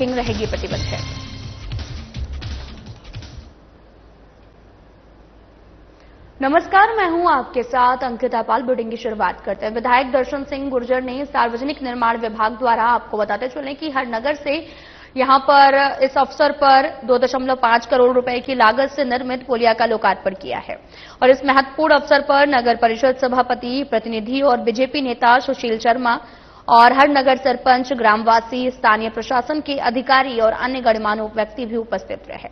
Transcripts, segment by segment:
Booking रहेगी प्रतिबंधित। नमस्कार, मैं हूं आपके साथ अंकिता पाल। बुलेटिन की शुरुआत करते हैं। विधायक दर्शन सिंह गुर्जर ने सार्वजनिक निर्माण विभाग द्वारा, आपको बताते चलें कि हरनगर से यहां पर इस अवसर पर 2.5 करोड़ रुपए की लागत से निर्मित पुलिया का लोकार्पण किया है। और इस महत्वपूर्ण अवसर पर नगर परिषद सभापति, प्रतिनिधि और बीजेपी नेता सुशील शर्मा और हरनगर सरपंच, ग्रामवासी, स्थानीय प्रशासन के अधिकारी और अन्य गणमान्य व्यक्ति भी उपस्थित रहे।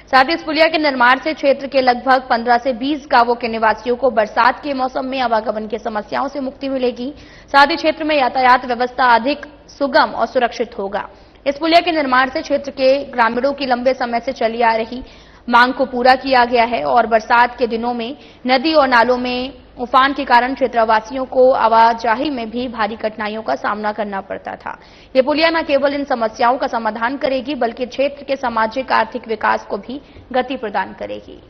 साथ ही इस पुलिया के निर्माण से क्षेत्र के लगभग 15 से 20 गांवों के निवासियों को बरसात के मौसम में आवागमन की समस्याओं से मुक्ति मिलेगी। साथ ही क्षेत्र में यातायात व्यवस्था अधिक सुगम और सुरक्षित होगा। इस पुलिया के निर्माण से क्षेत्र के ग्रामीणों की लंबे समय से चली आ रही मांग को पूरा किया गया है और बरसात के दिनों में नदी और नालों में उफान के कारण क्षेत्रवासियों को आवाजाही में भी भारी कठिनाइयों का सामना करना पड़ता था। ये पुलिया न केवल इन समस्याओं का समाधान करेगी बल्कि क्षेत्र के सामाजिक आर्थिक विकास को भी गति प्रदान करेगी।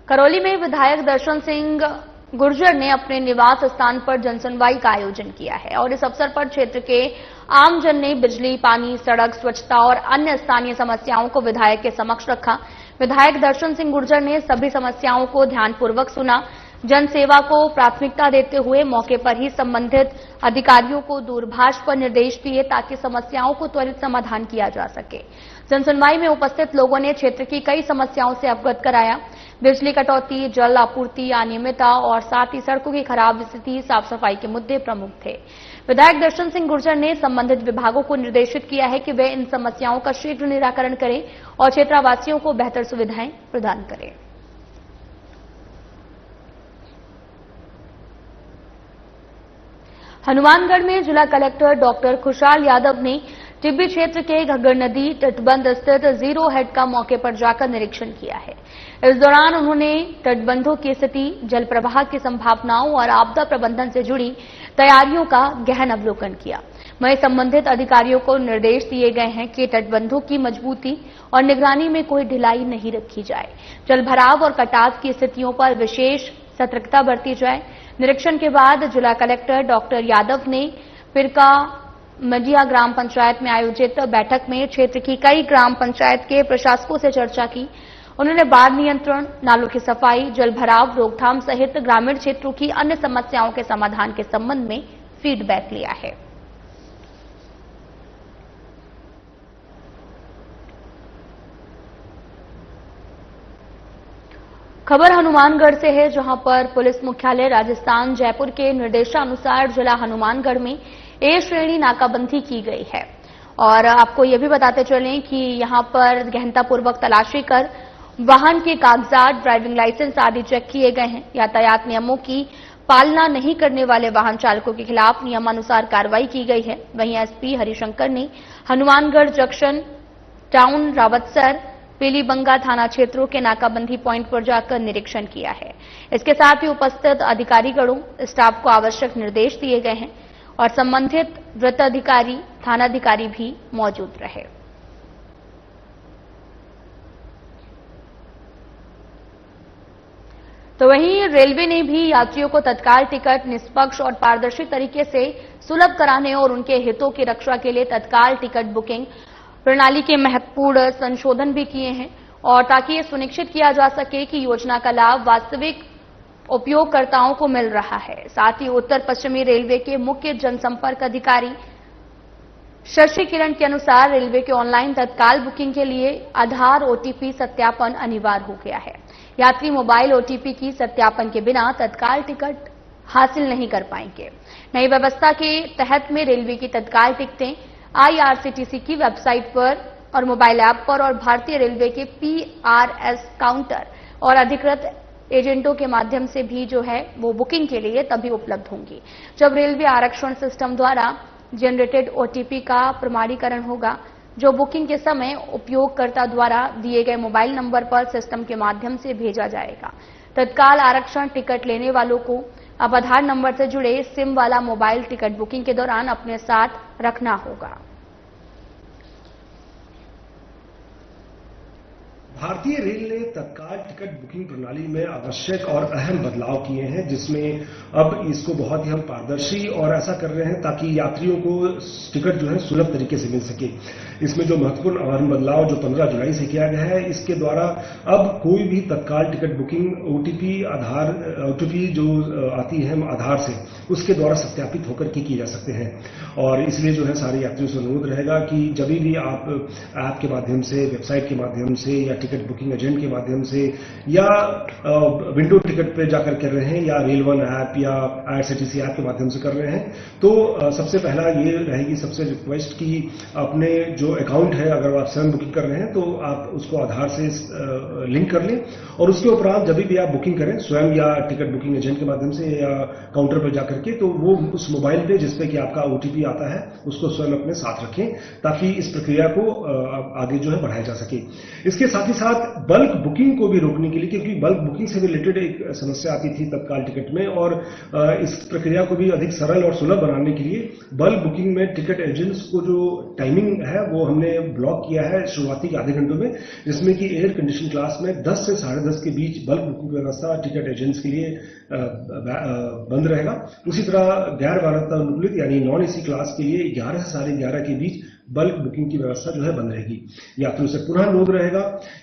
करौली में विधायक दर्शन सिंह गुर्जर ने अपने निवास स्थान पर जनसुनवाई का आयोजन किया है और इस अवसर पर क्षेत्र के आमजन ने बिजली, पानी, सड़क, स्वच्छता और अन्य स्थानीय समस्याओं को विधायक के समक्ष रखा। विधायक दर्शन सिंह गुर्जर ने सभी समस्याओं को ध्यानपूर्वक सुना। जनसेवा को प्राथमिकता देते हुए मौके पर ही संबंधित अधिकारियों को दूरभाष पर निर्देश दिए ताकि समस्याओं को त्वरित समाधान किया जा सके। जनसुनवाई में उपस्थित लोगों ने क्षेत्र की कई समस्याओं से अवगत कराया। बिजली कटौती, जल आपूर्ति, अनियमितता और साथ ही सड़कों की खराब स्थिति, साफ सफाई के मुद्दे प्रमुख थे। विधायक दर्शन सिंह गुर्जर ने संबंधित विभागों को निर्देशित किया है कि वे इन समस्याओं का शीघ्र निराकरण करें और क्षेत्रवासियों को बेहतर सुविधाएं प्रदान करें। हनुमानगढ़ में जिला कलेक्टर डॉक्टर खुशहाल यादव ने टिब्बी क्षेत्र के घग्गर नदी तटबंध स्थित जीरो हेड का मौके पर जाकर निरीक्षण किया है। इस दौरान उन्होंने तटबंधों की स्थिति, जल प्रवाह की संभावनाओं और आपदा प्रबंधन से जुड़ी तैयारियों का गहन अवलोकन किया। वहीं संबंधित अधिकारियों को निर्देश दिए गए हैं कि तटबंधों की मजबूती और निगरानी में कोई ढिलाई नहीं रखी जाए। जल भराव और कटाव की स्थितियों पर विशेष सतर्कता बरती जाए। निरीक्षण के बाद जिला कलेक्टर डॉक्टर यादव ने पिरका मडिया ग्राम पंचायत में आयोजित बैठक में क्षेत्र की कई ग्राम पंचायत के प्रशासकों से चर्चा की। उन्होंने बाढ़ नियंत्रण, नालों की सफाई, जल भराव रोकथाम सहित ग्रामीण क्षेत्रों की अन्य समस्याओं के समाधान के संबंध में फीडबैक लिया है। खबर हनुमानगढ़ से है, जहां पर पुलिस मुख्यालय राजस्थान जयपुर के निर्देशानुसार जिला हनुमानगढ़ में ए श्रेणी नाकाबंदी की गई है। और आपको यह भी बताते चलें कि यहां पर गहनतापूर्वक तलाशी कर वाहन के कागजात, ड्राइविंग लाइसेंस आदि चेक किए गए हैं। यातायात नियमों की पालना नहीं करने वाले वाहन चालकों के खिलाफ नियमानुसार कार्रवाई की गई है। वहीं एसपी हरिशंकर ने हनुमानगढ़ जंक्शन, टाउन, रावतसर, पीलीबंगा थाना क्षेत्रों के नाकाबंदी पॉइंट पर जाकर निरीक्षण किया है। इसके साथ ही उपस्थित अधिकारीगणों, स्टाफ को आवश्यक निर्देश दिए गए हैं और संबंधित वृत्ताधिकारी, थानाधिकारी भी मौजूद रहे। तो वहीं रेलवे ने भी यात्रियों को तत्काल टिकट निष्पक्ष और पारदर्शी तरीके से सुलभ कराने और उनके हितों की रक्षा के लिए तत्काल टिकट बुकिंग प्रणाली के महत्वपूर्ण संशोधन भी किए हैं और ताकि ये सुनिश्चित किया जा सके कि योजना का लाभ वास्तविक उपयोगकर्ताओं को मिल रहा है। साथ ही उत्तर पश्चिमी रेलवे के मुख्य जनसंपर्क अधिकारी शशि किरण के अनुसार रेलवे के ऑनलाइन तत्काल बुकिंग के लिए आधार ओटीपी सत्यापन अनिवार्य हो गया है। यात्री मोबाइल ओटीपी की सत्यापन के बिना तत्काल टिकट हासिल नहीं कर पाएंगे। नई व्यवस्था के तहत में रेलवे की तत्काल टिकटें आईआरसीटीसी की वेबसाइट पर और मोबाइल ऐप पर और भारतीय रेलवे के पीआरएस काउंटर और अधिकृत एजेंटों के माध्यम से भी जो है वो बुकिंग के लिए तभी उपलब्ध होंगी जब रेलवे आरक्षण सिस्टम द्वारा जनरेटेड ओटीपी का प्रमाणीकरण होगा, जो बुकिंग के समय उपयोगकर्ता द्वारा दिए गए मोबाइल नंबर पर सिस्टम के माध्यम से भेजा जाएगा। तत्काल आरक्षण टिकट लेने वालों को अब आधार नंबर से जुड़े सिम वाला मोबाइल टिकट बुकिंग के दौरान अपने साथ रखना होगा। भारतीय रेल ने तत्काल टिकट बुकिंग प्रणाली में आवश्यक और अहम बदलाव किए हैं, जिसमें अब इसको बहुत ही हम पारदर्शी और ऐसा कर रहे हैं ताकि यात्रियों को टिकट जो है सुलभ तरीके से मिल सके। इसमें जो महत्वपूर्ण अहम बदलाव जो 15 जुलाई से किया गया है, इसके द्वारा अब कोई भी तत्काल टिकट बुकिंग ओटीपी जो आती है आधार से, उसके द्वारा सत्यापित होकर के की जा सकते हैं। और इसलिए जो है सारे यात्रियों से अनुरोध रहेगा कि जब भी आप ऐप के माध्यम से, वेबसाइट के माध्यम से या टिकट बुकिंग एजेंट के माध्यम से या विंडो टिकट पे जाकर कर रहे हैं या रेल वन ऐप या आईआरसीटीसी ऐप के माध्यम से कर रहे हैं, तो सबसे पहला ये रहेगी सबसे रिक्वेस्ट कि अपने जो अकाउंट है, अगर आप स्वयं बुकिंग कर रहे हैं तो आप उसको आधार से लिंक कर लें और उसके उपरांत जब भी आप बुकिंग करें स्वयं या टिकट बुकिंग एजेंट के माध्यम से या काउंटर पर जाकर के, तो वो उस मोबाइल पे जिसपे कि आपका ओटीपी आता है उसको स्वयं अपने साथ रखें ताकि इस प्रक्रिया को आगे जो है बढ़ाया जा सके। इसके साथ ही साथ बल्क बुकिंग को भी रोकने के लिए, क्योंकि बल्क बुकिंग से भी रिलेटेड एक समस्या आती थी तत्काल टिकट में, और इस प्रक्रिया को भी अधिक सरल और सुलभ बनाने के लिए बल्क बुकिंग में टिकट एजेंट्स को जो टाइमिंग है वो हमने ब्लॉक किया है शुरुआती के आधे घंटों में, जिसमें कि एयर कंडीशन क्लास में 10 से 10:30 के बीच बल्क बुकिंग की व्यवस्था टिकट एजेंट्स के लिए बंद रहेगा। उसी तरह गैर वातानुकूलित यानी नॉन एसी क्लास के लिए 11 से 11:30 के बीच बल्क बुकिंग की व्यवस्था जो है बंद रहेगी। यात्रियों से पुनः अनुरोध रहेगा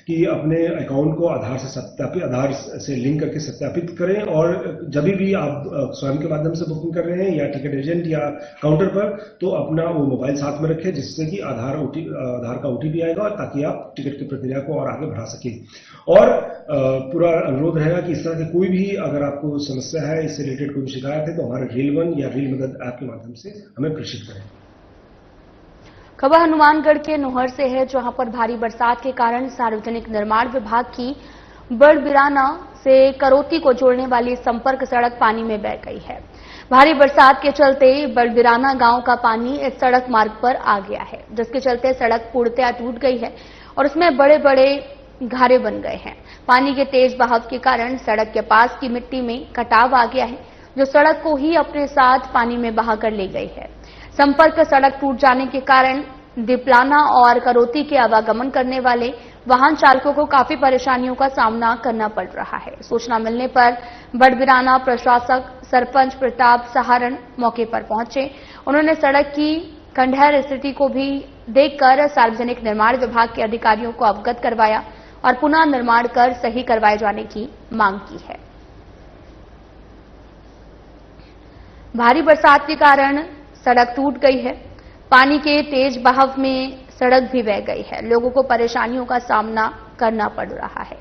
कि अपने अकाउंट को आधार से लिंक करके सत्यापित करें, और जब भी आप स्वयं के माध्यम से बुकिंग कर रहे हैं या टिकट एजेंट या काउंटर पर, तो अपना वो मोबाइल साथ में रखें जिससे कि आधार का ओटीपी आएगा ताकि आप टिकट की प्रक्रिया को और आगे बढ़ा सकें। और पूरा अनुरोध रहेगा कि इस तरह की कोई भी अगर आपको समस्या है, इससे रिलेटेड कोई शिकायत है, तो हमारे रेल वन या रेल मदद ऐप के माध्यम से हमें प्रेषित करें। खबर हनुमानगढ़ के नोहर से है, जहां पर भारी बरसात के कारण सार्वजनिक निर्माण विभाग की बड़बिराना से करौती को जोड़ने वाली संपर्क सड़क पानी में बह गई है। भारी बरसात के चलते बड़बिराना गांव का पानी इस सड़क मार्ग पर आ गया है, जिसके चलते सड़क पूर्णतया टूट गई है और उसमें बड़े बड़े घारे बन गए हैं। पानी के तेज बहाव के कारण सड़क के पास की मिट्टी में कटाव आ गया है, जो सड़क को ही अपने साथ पानी में बहाकर ले गई है। संपर्क सड़क टूट जाने के कारण दिपलाना और करौती के आवागमन करने वाले वाहन चालकों को काफी परेशानियों का सामना करना पड़ रहा है। सूचना मिलने पर बड़बिराना प्रशासक सरपंच प्रताप सहारण मौके पर पहुंचे। उन्होंने सड़क की खंडहर स्थिति को भी देखकर सार्वजनिक निर्माण विभाग के अधिकारियों को अवगत करवाया और पुनः निर्माण कर सही करवाए जाने की मांग की है। भारी बरसात के कारण सड़क टूट गई है, पानी के तेज बहाव में सड़क भी बह गई है, लोगों को परेशानियों का सामना करना पड़ रहा है।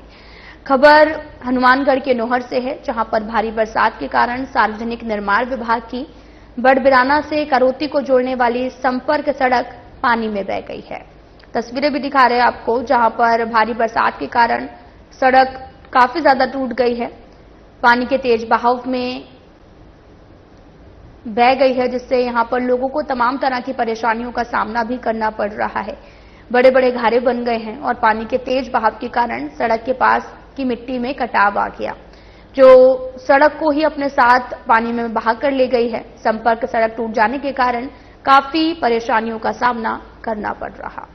खबर हनुमानगढ़ के नोहर से है, जहां पर भारी बरसात के कारण सार्वजनिक निर्माण विभाग की बड़बिराना से करौती को जोड़ने वाली संपर्क सड़क पानी में बह गई है। तस्वीरें भी दिखा रहे हैं आपको, जहां पर भारी बरसात के कारण सड़क काफी ज्यादा टूट गई है, पानी के तेज बहाव में बह गई है, जिससे यहां पर लोगों को तमाम तरह की परेशानियों का सामना भी करना पड़ रहा है। बड़े बड़े घारे बन गए हैं और पानी के तेज बहाव के कारण सड़क के पास की मिट्टी में कटाव आ गया, जो सड़क को ही अपने साथ पानी में बहा कर ले गई है। संपर्क सड़क टूट जाने के कारण काफी परेशानियों का सामना करना पड़ रहा।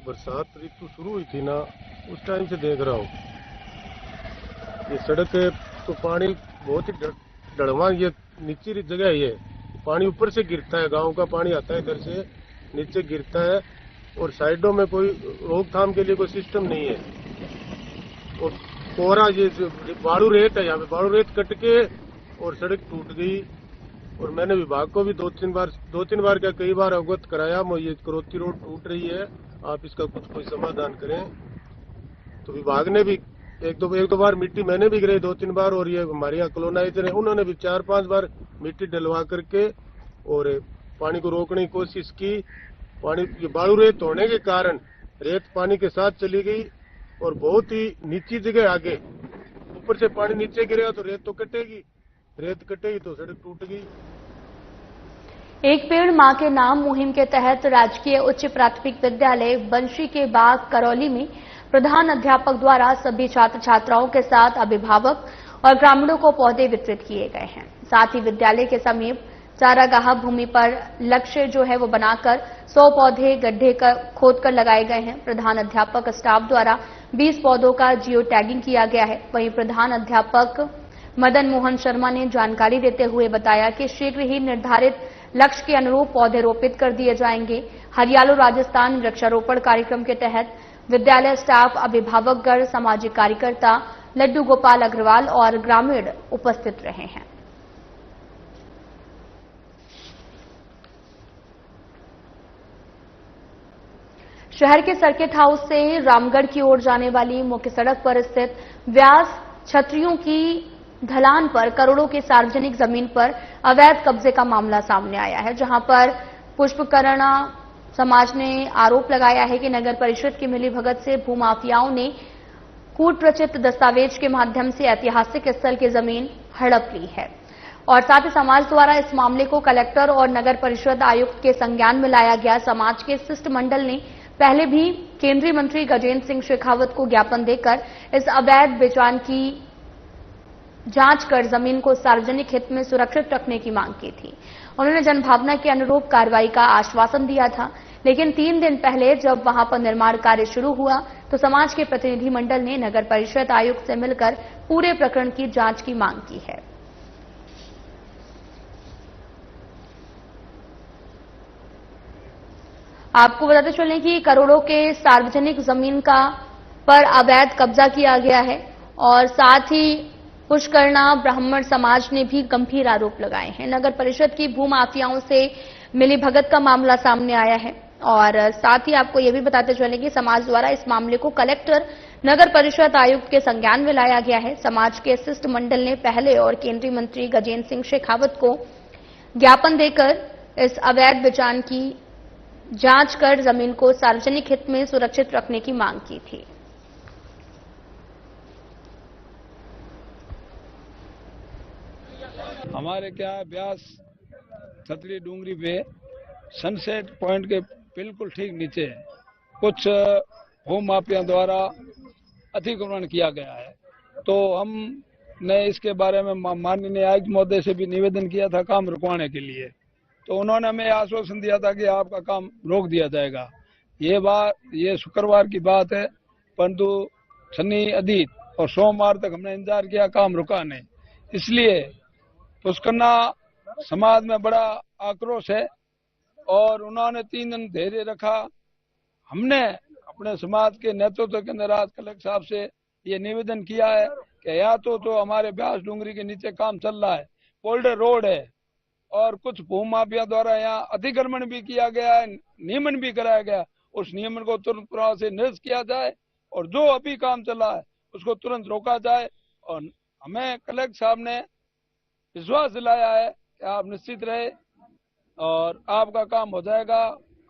बरसात ऋतु शुरू हुई थी ना, उस टाइम से देख रहा हूँ ये सड़क तो पानी बहुत ही डढ़वा, ये नीचे जगह है, पानी ऊपर से गिरता है, गांव का पानी आता है इधर से नीचे गिरता है और साइडों में कोई रोकथाम के लिए कोई सिस्टम नहीं है। और कोहरा ये बाड़ू रेत है, यहाँ पे बाड़ू रेत कट के और सड़क टूट गई। और मैंने विभाग को भी दो तीन बार क्या कई बार अवगत कराया, ये करौती रोड टूट रही है, आप इसका कोई समाधान करें। तो विभाग ने भी एक दो बार मिट्टी मैंने भी गिराई 2-3 बार, और ये हमारे यहाँ कॉलोनाइजर है, उन्होंने भी 4-5 बार मिट्टी डलवा करके और पानी को रोकने की कोशिश की। पानी ये बालू रेत होने के कारण रेत पानी के साथ चली गई और बहुत ही नीची जगह आगे, ऊपर से पानी नीचे गिरेगा तो रेत तो कटेगी, रेत कटेगी तो सड़क टूट गई। एक पेड़ मां के नाम मुहिम के तहत राजकीय उच्च प्राथमिक विद्यालय बंशी के बाग करौली में प्रधान अध्यापक द्वारा सभी छात्र छात्राओं के साथ अभिभावक और ग्रामीणों को पौधे वितरित किए गए हैं। साथ ही विद्यालय के समीप चारागाह भूमि पर लक्ष्य जो है वो बनाकर 100 पौधे गड्ढे खोदकर लगाए गए हैं। प्रधान अध्यापक स्टाफ द्वारा 20 पौधों का जियो टैगिंग किया गया है। वहीं प्रधान अध्यापक मदन मोहन शर्मा ने जानकारी देते हुए बताया कि शीघ्र ही निर्धारित लक्ष्य के अनुरूप पौधे रोपित कर दिए जाएंगे। हरियालो राजस्थान वृक्षारोपण कार्यक्रम के तहत विद्यालय स्टाफ, अभिभावकगण, सामाजिक कार्यकर्ता, लड्डू गोपाल अग्रवाल और ग्रामीण उपस्थित रहे हैं। शहर के सर्किट हाउस से रामगढ़ की ओर जाने वाली मुख्य सड़क पर स्थित व्यास छतरियों की ढलान पर करोड़ों की सार्वजनिक जमीन पर अवैध कब्जे का मामला सामने आया है, जहां पर पुष्पकरणा समाज ने आरोप लगाया है कि नगर परिषद की मिलीभगत से भूमाफियाओं ने कूट प्रचित दस्तावेज के माध्यम से ऐतिहासिक स्थल की जमीन हड़प ली है। और साथ ही समाज द्वारा इस मामले को कलेक्टर और नगर परिषद आयुक्त के संज्ञान में लाया गया। समाज के शिष्टमंडल ने पहले भी केंद्रीय मंत्री गजेंद्र सिंह शेखावत को ज्ञापन देकर इस अवैध बेचान की जांच कर जमीन को सार्वजनिक हित में सुरक्षित रखने की मांग की थी। उन्होंने जनभावना के अनुरूप कार्रवाई का आश्वासन दिया था, लेकिन 3 दिन पहले जब वहां पर निर्माण कार्य शुरू हुआ तो समाज के प्रतिनिधिमंडल ने नगर परिषद आयुक्त से मिलकर पूरे प्रकरण की जांच की मांग की है। आपको बताते चलें कि करोड़ों के सार्वजनिक जमीन का पर अवैध कब्जा किया गया है और साथ ही पुष्करणा ब्राह्मण समाज ने भी गंभीर आरोप लगाए हैं। नगर परिषद की भूमाफियाओं से मिलीभगत का मामला सामने आया है और साथ ही आपको यह भी बताते चलें कि समाज द्वारा इस मामले को कलेक्टर, नगर परिषद आयुक्त के संज्ञान में लाया गया है। समाज के शिष्टमंडल ने पहले और केंद्रीय मंत्री गजेंद्र सिंह शेखावत को ज्ञापन देकर इस अवैध बेचान की जांच कर जमीन को सार्वजनिक हित में सुरक्षित रखने की मांग की थी। हमारे क्या ब्यास छतरी डूंगरी पे सनसेट पॉइंट के बिल्कुल ठीक नीचे कुछ भू माफिया द्वारा अतिक्रमण किया गया है। तो हमने इसके बारे में माननीय आयुक्त महोदय से भी निवेदन किया था काम रुकवाने के लिए, तो उन्होंने हमें आश्वासन दिया था कि आपका काम रोक दिया जाएगा। ये शुक्रवार की बात है, परंतु शनि आदित्य और सोमवार तक हमने इंतजार किया, काम रुका नहीं। इसलिए पुष्करणा समाज में बड़ा आक्रोश है और उन्होंने 3 दिन धैर्य रखा। हमने अपने समाज के नेतृत्व के अंदर आज कलेक्टर साहब से ये निवेदन किया है कि या तो हमारे ब्यास डूंगरी के नीचे काम चल रहा है, पोल्डर रोड है और कुछ भूमाफिया द्वारा यहाँ अतिक्रमण भी किया गया है, नियमन भी कराया गया, उस नियमन को तुरंत प्रभाव से निरस्त किया जाए और जो अभी काम चल रहा है उसको तुरंत रोका जाए। और हमें कलेक्टर साहब ने विश्वास दिलाया है कि आप निश्चित रहे और आपका काम हो जाएगा।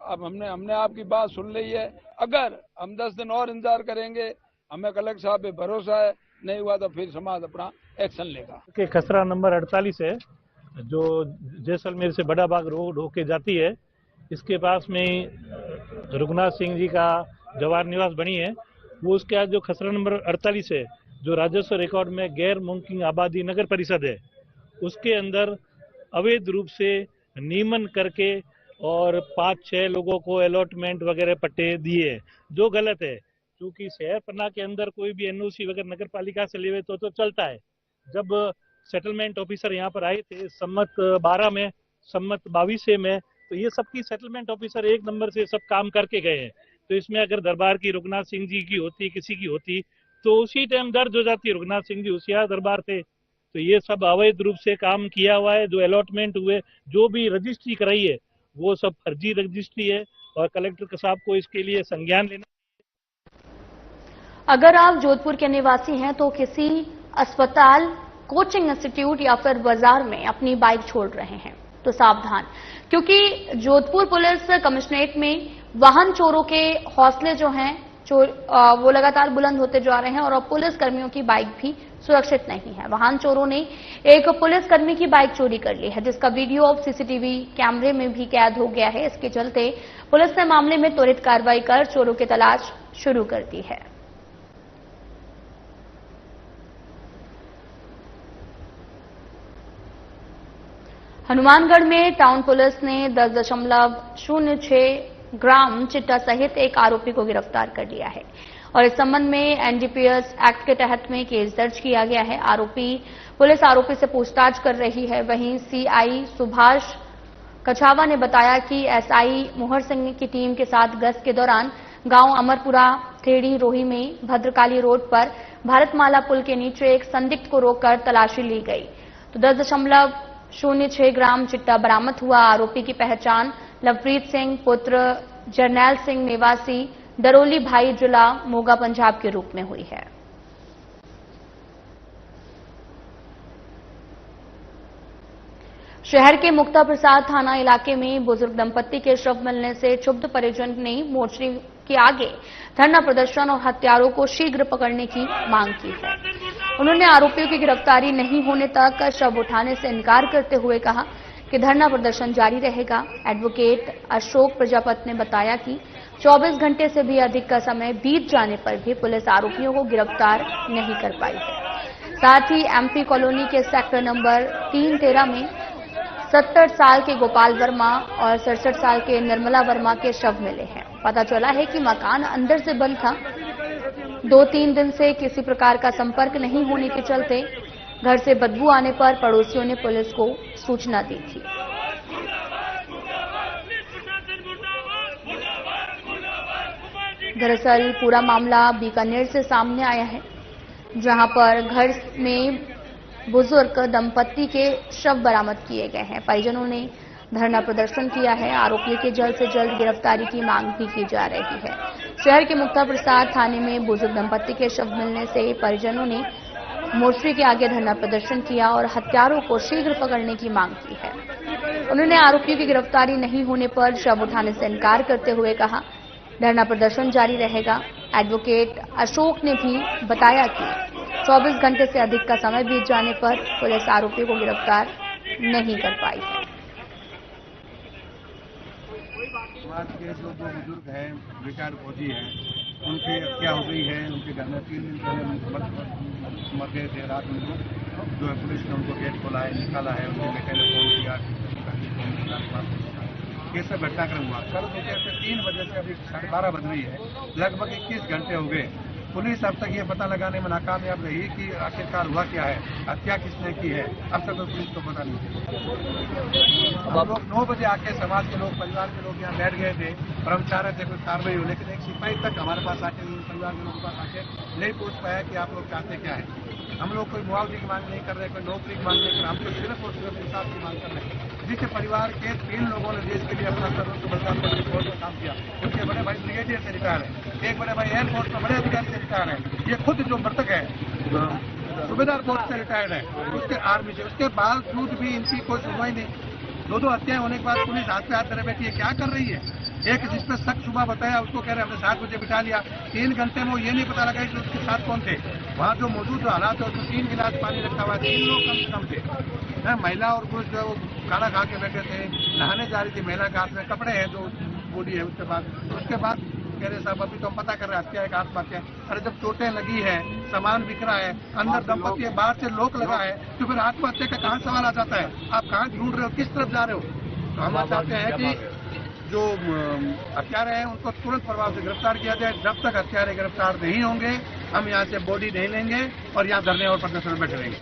अब हमने आपकी बात सुन ली है। अगर हम 10 दिन और इंतजार करेंगे, हमें कलेक्टर साहब पे भरोसा है, नहीं हुआ तो फिर समाज अपना एक्शन लेगा। के खसरा नंबर 48 है जो जैसलमेर से बड़ा बाग रोड होके जाती है, इसके पास में रघुनाथ सिंह जी का जवाहर निवास बनी है। वो उसके आज जो खसरा नंबर 48 है जो राजस्व रिकॉर्ड में गैर मुमकिन आबादी नगर परिषद है, उसके अंदर अवैध रूप से नियमन करके और 5-6 लोगों को अलॉटमेंट वगैरह पट्टे दिए, जो गलत है। क्योंकि शहर पन्ना के अंदर कोई भी एनओसी वगैरह नगर पालिका से लेवे तो चलता है। जब सेटलमेंट ऑफिसर यहाँ पर आए थे सम्मत 12 में, सम्मत 22 में, तो ये सबकी सेटलमेंट ऑफिसर 1 नंबर से सब काम करके गए हैं। तो इसमें अगर दरबार की रघुनाथ सिंह जी की होती, किसी की होती, तो उसी टाइम दर्ज हो जाती। रघुनाथ सिंह जी होशियार दरबार थे। तो ये सब अवैध रूप से काम किया हुआ है। जो अलॉटमेंट हुए, जो भी रजिस्ट्री कराई है, वो सब फर्जी रजिस्ट्री है और कलेक्टर साहब को इसके लिए संज्ञान लेना। अगर आप जोधपुर के निवासी हैं तो किसी अस्पताल, कोचिंग इंस्टीट्यूट या फिर बाजार में अपनी बाइक छोड़ रहे हैं तो सावधान, क्योंकि जोधपुर पुलिस कमिश्नरेट में वाहन चोरों के हौसले जो हैं वो लगातार बुलंद होते जा रहे हैं और अब पुलिस कर्मियों की बाइक भी सुरक्षित नहीं है। वाहन चोरों ने एक पुलिसकर्मी की बाइक चोरी कर ली है, जिसका वीडियो अब सीसीटीवी कैमरे में भी कैद हो गया है। इसके चलते पुलिस ने मामले में त्वरित कार्रवाई कर चोरों की तलाश शुरू कर दी है। हनुमानगढ़ में टाउन पुलिस ने 10.06 ग्राम चिट्टा सहित एक आरोपी को गिरफ्तार कर लिया है और इस संबंध में एनडीपीएस एक्ट के तहत में केस दर्ज किया गया है। पुलिस आरोपी से पूछताछ कर रही है। वहीं सीआई सुभाष कछावा ने बताया कि एसआई मोहर सिंह की टीम के साथ गश्त के दौरान गांव अमरपुरा थेड़ी रोही में भद्रकाली रोड पर भारतमाला पुल के नीचे एक संदिग्ध को रोककर तलाशी ली गई तो 10.06 ग्राम चिट्टा बरामद हुआ। आरोपी की पहचान लवप्रीत सिंह पुत्र जरनैल सिंह निवासी दरोली भाई जिला मोगा पंजाब के रूप में हुई है। शहर के मुक्ता प्रसाद थाना इलाके में बुजुर्ग दंपत्ति के शव मिलने से क्षुब्ध परिजन ने मोर्चरी के आगे धरना प्रदर्शन और हत्यारों को शीघ्र पकड़ने की मांग की है। उन्होंने आरोपियों की गिरफ्तारी नहीं होने तक शव उठाने से इनकार करते हुए कहा कि धरना प्रदर्शन जारी रहेगा। एडवोकेट अशोक प्रजापति ने बताया कि 24 घंटे से भी अधिक का समय बीत जाने पर भी पुलिस आरोपियों को गिरफ्तार नहीं कर पाई है। साथ ही एमपी कॉलोनी के सेक्टर नंबर 313 में 70 साल के गोपाल वर्मा और 67 साल के निर्मला वर्मा के शव मिले हैं। पता चला है कि मकान अंदर से बंद था। 2-3 दिन से किसी प्रकार का संपर्क नहीं होने के चलते घर से बदबू आने पर पड़ोसियों ने पुलिस को सूचना दी थी। दरअसल पूरा मामला बीकानेर से सामने आया है, जहां पर घर में बुजुर्ग दंपत्ति के शव बरामद किए गए हैं। परिजनों ने धरना प्रदर्शन किया है। आरोपियों की जल्द से जल्द गिरफ्तारी की मांग भी की जा रही है। शहर के मुक्ता प्रसाद थाने में बुजुर्ग दंपत्ति के शव मिलने से परिजनों ने मोर्चरी के आगे धरना प्रदर्शन किया और हत्यारों को शीघ्र पकड़ने की मांग की है। उन्होंने आरोपियों की गिरफ्तारी नहीं होने पर शव उठाने से इनकार करते हुए कहा धरना प्रदर्शन जारी रहेगा। एडवोकेट अशोक ने भी बताया कि 24 घंटे से अधिक का समय बीत जाने पर पुलिस आरोपियों को गिरफ्तार नहीं कर पाई है। समाज के जो दो बुजुर्ग हैं, रिटायर्ड फौजी हैं, उनकी हत्या हो गई है। उनके घर में 3 दिन पहले मर गए थे। रात में जो है पुलिस ने उनको गेट खोला है, निकाला है। उनके बेटे ने फोन किया, ये सब घटनाक्रम हुआ। कल दोपहर से 3 बजे से अभी 12:30 बज रही है, लगभग 21 घंटे हो गए। पुलिस अब तक ये पता लगाने में नाकामयाब रही कि आखिरकार हुआ क्या है, हत्या किसने की है। अब तक तो पुलिस को पता नहीं। हम लोग 9 बजे आके समाज के लोग, परिवार के लोग यहाँ बैठ गए थे और हम चाह रहे थे कोई कार्रवाई हो, लेकिन एक सिपाही तक हमारे पास आके, परिवार के लोगों के पास आके नहीं पूछ पाया कि आप लोग चाहते क्या है। हम लोग कोई मुआवजे की मांग नहीं कर रहे, कोई नौकरी की मांग नहीं कर रहे, हम तो सिर्फ और सिर्फ इंसाफ की मांग कर रहे हैं। जिसके परिवार के 3 लोगों ने देश के लिए अपना सर्वोच्च बलिदान करने की बहुत काम किया। उनके बड़े भाई ब्रिगेडियर से रिटायर है, एक बड़े भाई एयरफोर्स में बड़े अधिकारी से रिटायर है, ये खुद जो मृतक है सूबेदार फोर्स से रिटायर्ड है, उसके आर्मी से। उसके बावजूद भी इनकी कोई सुनवाई नहीं। 2 हत्याएं होने के बाद पुलिस हाथ पे हाथ धरे बैठी है, क्या कर रही है। एक जिस पे शक सुबह बताया, उसको कह रहे हमने 7 बजे बिठा लिया। 3 घंटे में वो ये नहीं पता लगा कि उसके साथ कौन थे। वहाँ जो मौजूद जो हालात है, उसमें 3 गिलास पानी रखा हुआ है, 3 लोग कम से कम थे। महिला और पुरुष जो खाना खा के बैठे थे, नहाने जा रही थी, महिला के हाथ में कपड़े हैं, जो बॉडी है। उसके बाद कह रहे साहब अभी तो हम पता कर रहे हैं हत्या है, आत्महत्या है। अरे जब चोटें लगी है, सामान बिक रहा है, अंदर दंपत्ति है, बाहर से लोक लगा है, तो फिर आत्महत्या का कहाँ सवाल आ जाता है। आप कहाँ ढूंढ रहे हो, किस तरफ जा रहे हो। तो हम चाहते हैं कि जो हत्यारे हैं उनको तुरंत प्रभाव से गिरफ्तार किया जाए। जब तक हत्यारे गिरफ्तार नहीं होंगे, हम यहाँ से बॉडी नहीं लेंगे और यहाँ धरने और प्रदर्शन में बैठे रहेंगे।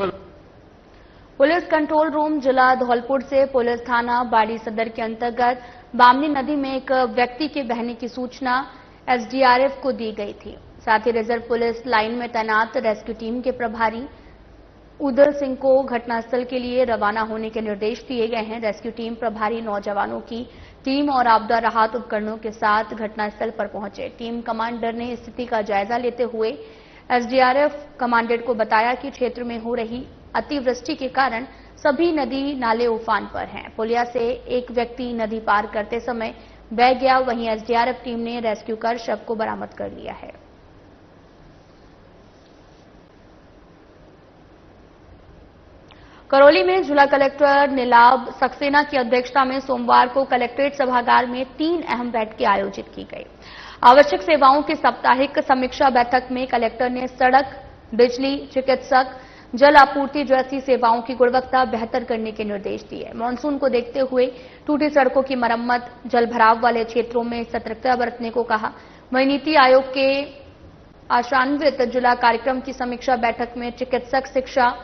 पुलिस कंट्रोल रूम जिला धौलपुर से पुलिस थाना बाड़ी सदर के अंतर्गत बामनी नदी में एक व्यक्ति के बहने की सूचना एसडीआरएफ को दी गई थी। साथ ही रिजर्व पुलिस लाइन में तैनात रेस्क्यू टीम के प्रभारी उदय सिंह को घटनास्थल के लिए रवाना होने के निर्देश दिए गए हैं। रेस्क्यू टीम प्रभारी नौजवानों की टीम और आपदा राहत उपकरणों के साथ घटनास्थल पर पहुंचे। टीम कमांडर ने स्थिति का जायजा लेते हुए एसडीआरएफ कमांडेंट को बताया कि क्षेत्र में हो रही अतिवृष्टि के कारण सभी नदी नाले उफान पर हैं। पुलिया से एक व्यक्ति नदी पार करते समय बह गया। वहीं एसडीआरएफ टीम ने रेस्क्यू कर शव को बरामद कर लिया है। करौली में जिला कलेक्टर नीलाभ सक्सेना की अध्यक्षता में सोमवार को कलेक्ट्रेट सभागार में 3 अहम बैठकें आयोजित की गई। आवश्यक सेवाओं की साप्ताहिक समीक्षा बैठक में कलेक्टर ने सड़क, बिजली, चिकित्सक, जल आपूर्ति जैसी सेवाओं की गुणवत्ता बेहतर करने के निर्देश दिए। मानसून को देखते हुए टूटी सड़कों की मरम्मत, जल भराव वाले क्षेत्रों में सतर्कता बरतने को कहा। वहीं नीति आयोग के आशान्वित जिला कार्यक्रम की समीक्षा बैठक में चिकित्सक शिक्षा,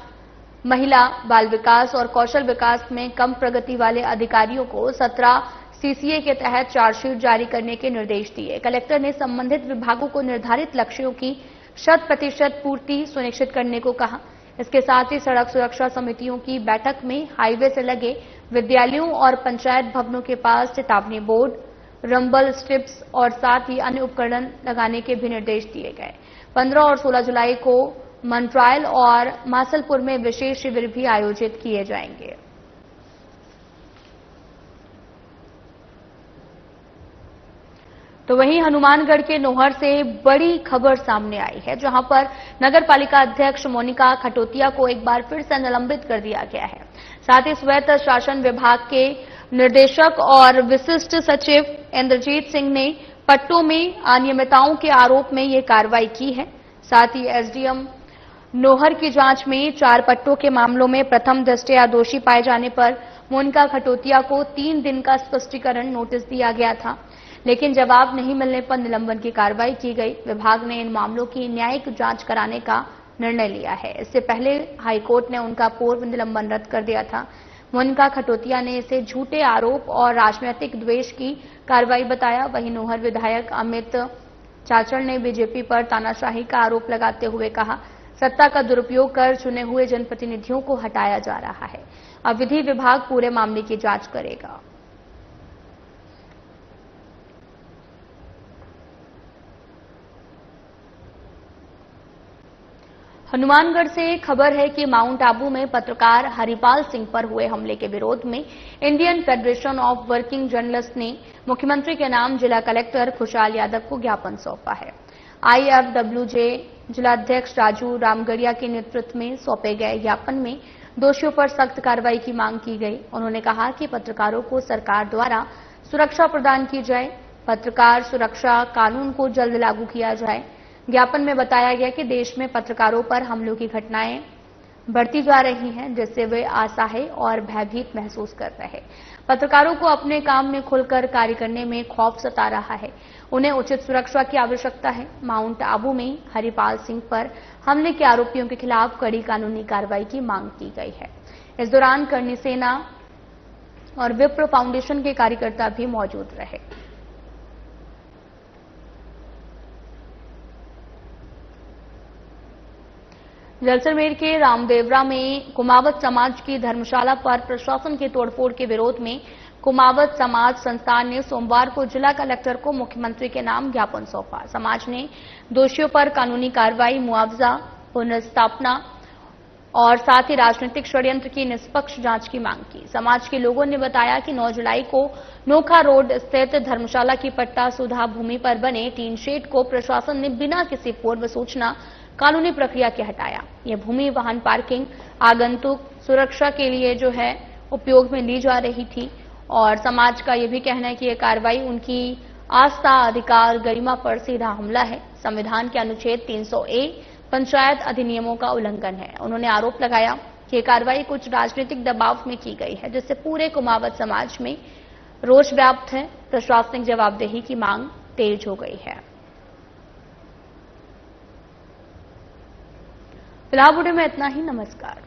महिला बाल विकास और कौशल विकास में कम प्रगति वाले अधिकारियों को 17 सीसीए के तहत चार्जशीट जारी करने के निर्देश दिए। कलेक्टर ने संबंधित विभागों को निर्धारित लक्ष्यों की 100% पूर्ति सुनिश्चित करने को कहा। इसके साथ ही सड़क सुरक्षा समितियों की बैठक में हाईवे से लगे विद्यालयों और पंचायत भवनों के पास चेतावनी बोर्ड, रंबल स्ट्रिप्स और साथ ही अन्य उपकरण लगाने के भी निर्देश दिए गए। 15 और 16 जुलाई को मंट्रायल और मासलपुर में विशेष शिविर भी आयोजित किए जाएंगे। तो वहीं हनुमानगढ़ के नोहर से बड़ी खबर सामने आई है, जहां पर नगर पालिका अध्यक्ष मोनिका खटोतिया को एक बार फिर से निलंबित कर दिया गया है। साथ ही स्वायत्त शासन विभाग के निर्देशक और विशिष्ट सचिव इंद्रजीत सिंह ने पट्टों में अनियमितताओं के आरोप में ये कार्रवाई की है। साथ ही एसडीएम नोहर की जांच में 4 पट्टों के मामलों में प्रथम दृष्टया दोषी पाए जाने पर मोनिका खटोतिया को 3 दिन का स्पष्टीकरण नोटिस दिया गया था, लेकिन जवाब नहीं मिलने पर निलंबन की कार्रवाई की गई। विभाग ने इन मामलों की न्यायिक जांच कराने का निर्णय लिया है। इससे पहले हाईकोर्ट ने उनका पूर्व निलंबन रद्द कर दिया था। मोनिका खटोतिया ने इसे झूठे आरोप और राजनीतिक द्वेष की कार्रवाई बताया। वहीं नोहर विधायक अमित चाचड़ ने बीजेपी पर तानाशाही का आरोप लगाते हुए कहा, सत्ता का दुरुपयोग कर चुने हुए जनप्रतिनिधियों को हटाया जा रहा है। अब विधि विभाग पूरे मामले की जांच करेगा। हनुमानगढ़ से खबर है कि माउंट आबू में पत्रकार हरिपाल सिंह पर हुए हमले के विरोध में Indian federation of working journalist ने मुख्यमंत्री के नाम जिला कलेक्टर खुशहाल यादव को ज्ञापन सौंपा है। आईएफडब्ल्यूजे जिलाध्यक्ष राजू रामगढ़िया के नेतृत्व में सौंपे गए ज्ञापन में दोषियों पर सख्त कार्रवाई की मांग की गई। उन्होंने कहा कि पत्रकारों को सरकार द्वारा सुरक्षा प्रदान की जाए, पत्रकार सुरक्षा कानून को जल्द लागू किया जाए। ज्ञापन में बताया गया कि देश में पत्रकारों पर हमलों की घटनाएं बढ़ती जा रही हैं, जिससे वे असहाय और भयभीत महसूस कर रहे हैं। पत्रकारों को अपने काम में खुलकर कार्य करने में खौफ सता रहा है। उन्हें उचित सुरक्षा की आवश्यकता है। माउंट आबू में हरिपाल सिंह पर हमले के आरोपियों के खिलाफ कड़ी कानूनी कार्रवाई की मांग की गई है। इस दौरान करनी सेना और विप्र फाउंडेशन के कार्यकर्ता भी मौजूद रहे। जैसलमेर के रामदेवरा में कुमावत समाज की धर्मशाला पर प्रशासन की तोड़फोड़ के विरोध में कुमावत समाज संस्थान ने सोमवार को जिला कलेक्टर को मुख्यमंत्री के नाम ज्ञापन सौंपा। समाज ने दोषियों पर कानूनी कार्रवाई, मुआवजा, पुनर्स्थापना और साथ ही राजनीतिक षड्यंत्र की निष्पक्ष जांच की मांग की। समाज के लोगों ने बताया कि 9 जुलाई को नोखा रोड स्थित धर्मशाला की पट्टा सुधा भूमि पर बने टीन शेड को प्रशासन ने बिना किसी पूर्व सूचना कानूनी प्रक्रिया के हटाया। यह भूमि वाहन पार्किंग, आगंतुक सुरक्षा के लिए जो है उपयोग में ली जा रही थी और समाज का यह भी कहना है कि यह कार्रवाई उनकी आस्था, अधिकार, गरिमा पर सीधा हमला है। संविधान के अनुच्छेद 300A पंचायत अधिनियमों का उल्लंघन है। उन्होंने आरोप लगाया कि यह कार्रवाई कुछ राजनीतिक दबाव में की गई है, जिससे पूरे कुमावत समाज में रोष व्याप्त है। प्रशासनिक जवाबदेही की मांग तेज हो गई है। फिलहाल वीडियो में इतना ही। नमस्कार।